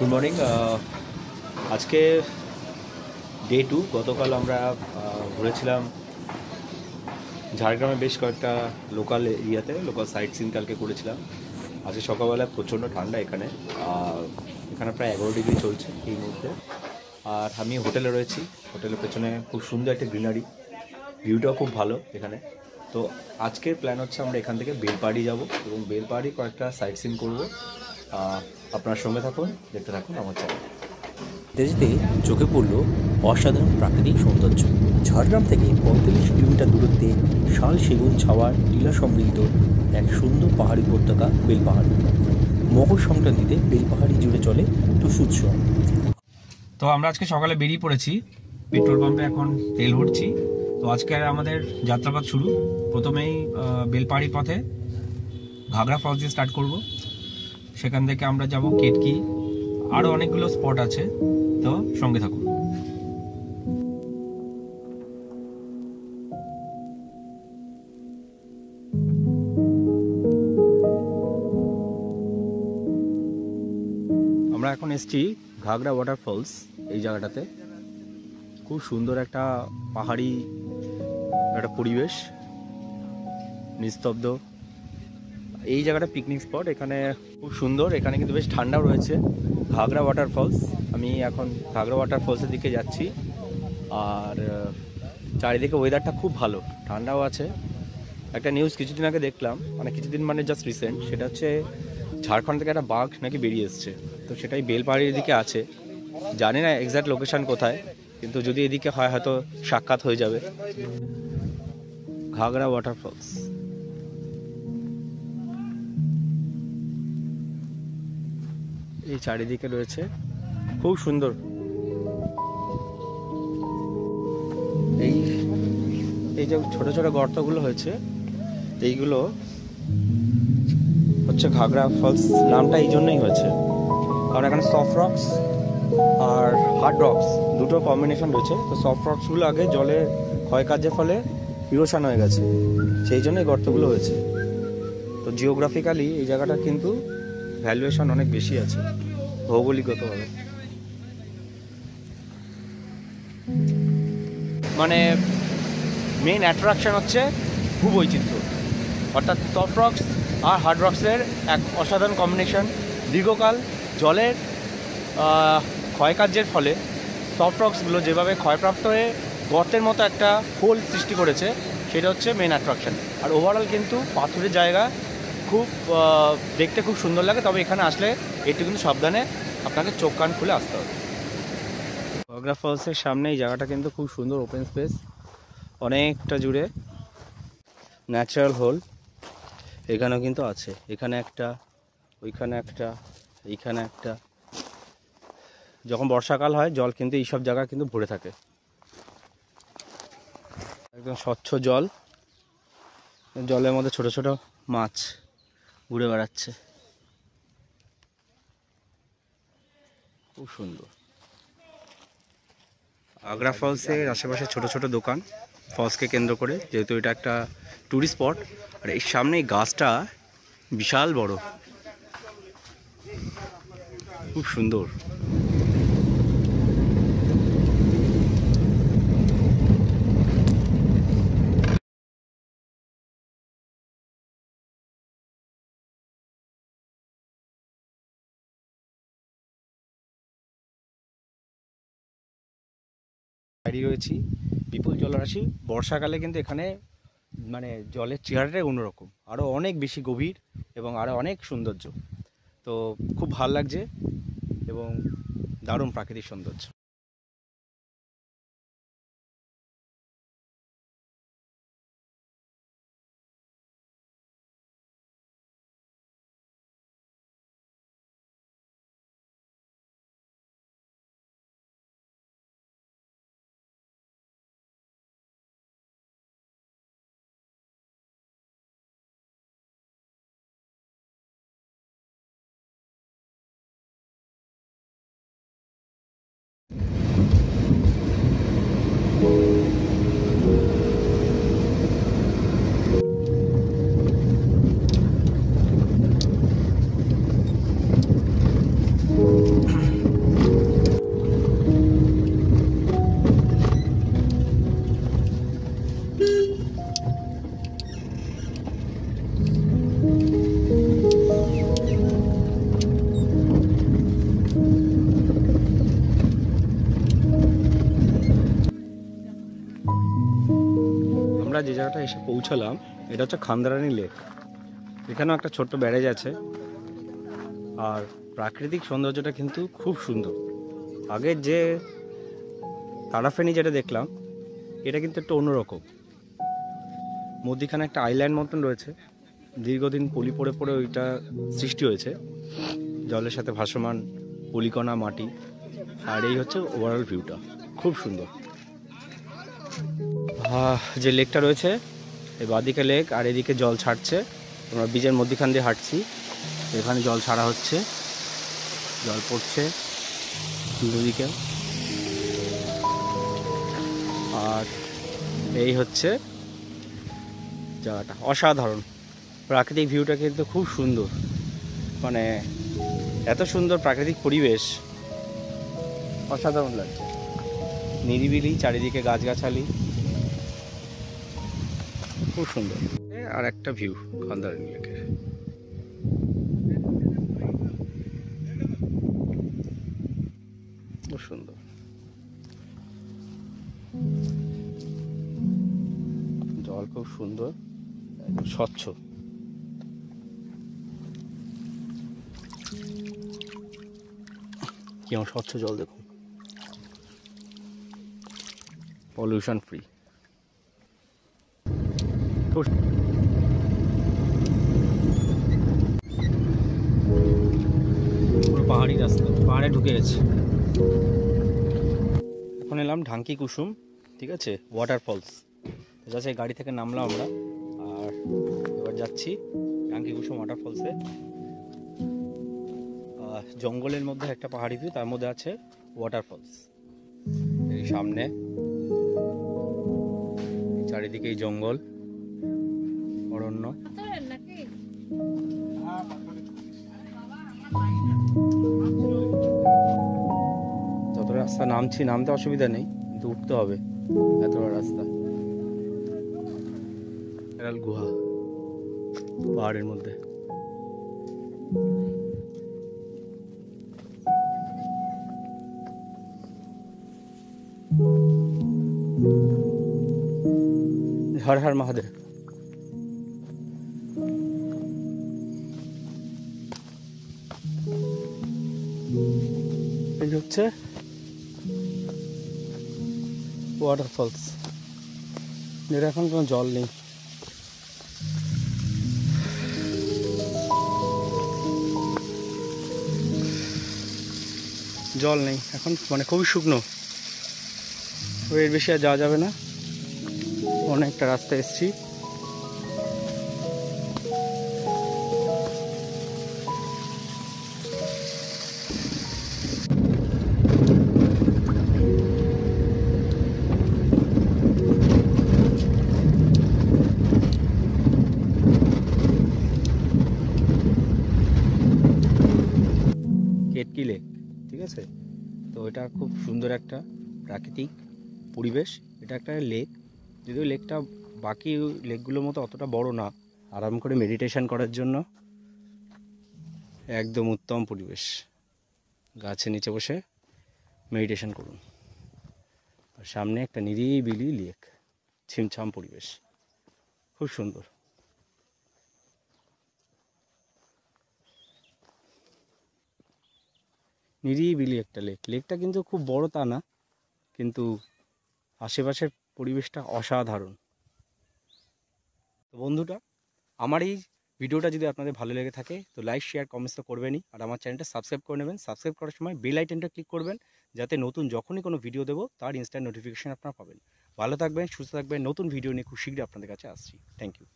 Good morning. আজকে day 2। গতকাল আমরা ঘুরেছিলাম ঝাড়গ্রামে বেশ কয়েকটা লোকাল এরিয়াতে, লোকাল সাইট সিন কালকে করেছিলাম। আজকে সকালবেলায় প্রচণ্ড ঠান্ডা এখানে। এখানে প্রায় 11 ডিগ্রি চলছে এই মুহূর্তে। আর আমি হোটেলে রয়েছি। হোটেলের পেছনে খুব সুন্দর একটা গ্রিনারি, ভিউটাও খুব ভালো এখানে। তো আজকের প্ল্যান হচ্ছে আমরা এখান থেকে বেলপাহাড়ি যাব এবং বেলপাহাড়ি কয়েকটা সাইট সিন করবো। আপনার সঙ্গে থাকুন, দেখতে থাকুন আমার চ্যানেল। যেতে যেতে চোখে পড়ল অসাধারণ প্রাকৃতিক সৌন্দর্য। ঝাড়গ্রাম থেকে 45 কিলোমিটার দূরত্বে শাল সেগুন ছাওয়ার টিলা সমৃদ্ধ এক সুন্দর পাহাড়ি উপত্যকা বেলপাহাড়ি। মকর সংক্রান্তিতে বেলপাহাড়ি জুড়ে চলে টুসু উৎসব। তো আমরা আজকে সকালে বেরিয়ে পড়েছি, পেট্রোল পাম্পে এখন তেল ভরছি। তো আজকে আমাদের যাত্রাপথ শুরু। প্রথমেই বেলপাহাড়ি পথে ঘাগরা ফলস দিয়ে স্টার্ট করব। সেখান থেকে আমরা যাব কেটকি, আরও অনেকগুলো স্পট আছে, তো সঙ্গে থাকুন। আমরা এখন এসেছি ঘাগরা ওয়াটারফলস। এই জায়গাটাতে খুব সুন্দর একটা পাহাড়ি একটা পরিবেশ, নিস্তব্ধ। এই জায়গাটা পিকনিক স্পট, এখানে খুব সুন্দর। এখানে কিন্তু বেশ ঠান্ডাও রয়েছে। ঘাগরা ওয়াটারফলস, আমি এখন ঘাগরা ওয়াটারফলসের দিকে যাচ্ছি। আর চারিদিকে ওয়েদারটা খুব ভালো, ঠান্ডাও আছে। একটা নিউজ কিছুদিন আগে দেখলাম, মানে কিছুদিন মানে জাস্ট রিসেন্ট, সেটা হচ্ছে ঝাড়খণ্ড থেকে একটা বাঘ নাকি বেরিয়ে এসছে। তো সেটাই বেলপাহাড়ির দিকে আছে। জানি না এক্স্যাক্ট লোকেশন কোথায়, কিন্তু যদি এদিকে হয় হয়তো সাক্ষাৎ হয়ে যাবে। ঘাগরা ওয়াটারফলস, এই চারিদিকে রয়েছে, খুব সুন্দর। এই এই যে ছোট ছোট গর্তগুলো হয়েছে, এইগুলো হচ্ছে ঘাগরা ফলস। নামটা এই জন্যই হয়েছে কারণ এখানে সফট রক্স আর হার্ড রক্স দুটো কম্বিনেশন রয়েছে। তো সফট রক্সগুলো আগে জলে ক্ষয়কার্যের ফলে ইরোশন হয়ে গেছে, সেই জন্যই গর্তগুলো হয়েছে। তো জিওগ্রাফিক্যালি এই জায়গাটা কিন্তু ভ্যালুয়েশন অনেক বেশি আছে ভৌগোলিকগতভাবে। মানে মেইন অ্যাট্রাকশন হচ্ছে ভূবৈচিত্র্য, অর্থাৎ সফট রক্স আর হার্ড রক্সের এক অসাধারণ কম্বিনেশন। দীর্ঘকাল জলের ক্ষয়কার্যের ফলে সফট রক্সগুলো যেভাবে ক্ষয়প্রাপ্ত হয়ে গর্তের মতো একটা হোল সৃষ্টি করেছে, সেটা হচ্ছে মেন অ্যাট্রাকশন। আর ওভারঅল কিন্তু পাথরের জায়গা, খুব দেখতে খুব সুন্দর লাগে। তবে এখানে আসলে একটু কিন্তু সাবধানে আপনাকে চোখ কান খুলে আসতে হবে। ঘাগরা ফলসের সামনে এই জায়গাটা কিন্তু খুব সুন্দর, ওপেন স্পেস অনেকটা জুড়ে, ন্যাচারাল হোল এখানেও কিন্তু আছে। এখানে একটা, ওইখানে একটা, এইখানে একটা। যখন বর্ষাকাল হয় জল কিন্তু এইসব জায়গা কিন্তু ভরে থাকে, একদম স্বচ্ছ জল। জলের মধ্যে ছোট ছোট মাছ ঘুরে বেড়াচ্ছে, খুব সুন্দর। আগ্রা ফলসের আশেপাশে ছোট ছোট দোকান, ফলসকে কেন্দ্র করে, যেহেতু এটা একটা ট্যুরিস্ট স্পট। আর এর সামনে এই গাছটা বিশাল বড়, খুব সুন্দর। দাঁড়িয়ে রয়েছি, বিপুল জলরাশি। বর্ষাকালে কিন্তু এখানে মানে জলের চেহারাটাই অন্যরকম, আরও অনেক বেশি গভীর এবং আরও অনেক সৌন্দর্য। তো খুব ভালো লাগছে এবং দারুণ প্রাকৃতিক সৌন্দর্য। জায়গাটা এসে পৌঁছালাম, এটা হচ্ছে খান্দারানি লেক। এখানেও একটা ছোট্ট ব্যারেজ আছে, আর প্রাকৃতিক সৌন্দর্যটা কিন্তু খুব সুন্দর। আগের যে তারাফেনি যেটা দেখলাম, এটা কিন্তু একটু অন্যরকম। মধ্যিখানে একটা আইল্যান্ড মতন রয়েছে, দীর্ঘদিন পলি পড়ে পড়ে ওইটা সৃষ্টি হয়েছে, জলের সাথে ভাসমান পলিকণা মাটি। আর এই হচ্ছে ওভারঅল ভিউটা, খুব সুন্দর। যে লেকটা রয়েছে, এই বাঁদিকে লেক আর এদিকে জল ছাড়ছে। আমরা বীজের মধ্যিখান দিয়ে হাঁটছি, এখানে জল ছাড়া হচ্ছে, জল পড়ছে দুদিকে। আর এই হচ্ছে জায়গাটা, অসাধারণ। প্রাকৃতিক ভিউটা কিন্তু খুব সুন্দর, মানে এত সুন্দর প্রাকৃতিক পরিবেশ, অসাধারণ লাগছে। নিরিবিলি, চারিদিকে গাছগাছালি, খুব সুন্দর। আর একটা ভিউ খান্দারানি লেকের, খুব সুন্দর। জল খুব সুন্দর, স্বচ্ছ। কেমন স্বচ্ছ জল দেখুন, পলিউশন ফ্রি। পাহাড়ি রাস্তা, পাহাড়ে ঢুকে গেছে। এখন এলাম ঢাঙ্কি কুসুম, ঠিক আছে, ওয়াটারফলস। যাচ্ছে গাড়ি থেকে নামলাম আমরা, আর এবার যাচ্ছি ঢাঙ্কি কুসুম ওয়াটারফলসে। জঙ্গলের মধ্যে একটা পাহাড়ি ভিউ, তার মধ্যে আছে ওয়াটারফলস। এই সামনে চারিদিকেই জঙ্গল, অরণ্য। যত রাস্তা নামছি, নামতে অসুবিধা নেই, কিন্তু উঠতে হবে, এত বড় রাস্তা। গুহা পাহাড়ের মধ্যে। হর হর মহাদেব। এই হচ্ছে ওয়াটারফলস, যেটা এখন কোনো জল নেই। জল নেই এখন, মানে খুবই শুকনো, এর বেশি আর যাওয়া যাবে না। অনেকটা রাস্তা এসছি। কেটকি লেক, ঠিক আছে, তো এটা খুব সুন্দর একটা প্রাকৃতিক পরিবেশ। এটা একটা লেক, যদিও লেকটা বাকি লেকগুলোর মতো অতটা বড় না। আরাম করে মেডিটেশন করার জন্য একদম উত্তম পরিবেশ। গাছের নিচে বসে মেডিটেশন করুন, আর সামনে একটা নিরিবিলি লেক, ছিমছাম পরিবেশ, খুব সুন্দর। নিরিবিলি একটা লেক। লেকটা কিন্তু খুব বড় তা না, কিন্তু আশেপাশের পরিবেশটা অসাধারণ। তো বন্ধুটা, আমার এই ভিডিওটা যদি আপনাদের ভালো লেগে থাকে তো লাইক, শেয়ার, কমেন্টস তো করবেনই, আর আমার চ্যানেলটা সাবস্ক্রাইব করে নেবেন। সাবস্ক্রাইব করার সময় বেল আইকনটা ক্লিক করবেন, যাতে নতুন যখনই কোনো ভিডিও দেবো তার ইনস্ট্যান্ট নোটিফিকেশান আপনারা পাবেন। ভালো থাকবেন, সুস্থ থাকবেন, নতুন ভিডিও নিয়ে খুব শীঘ্রই আপনাদের কাছে আসছি। Thank you.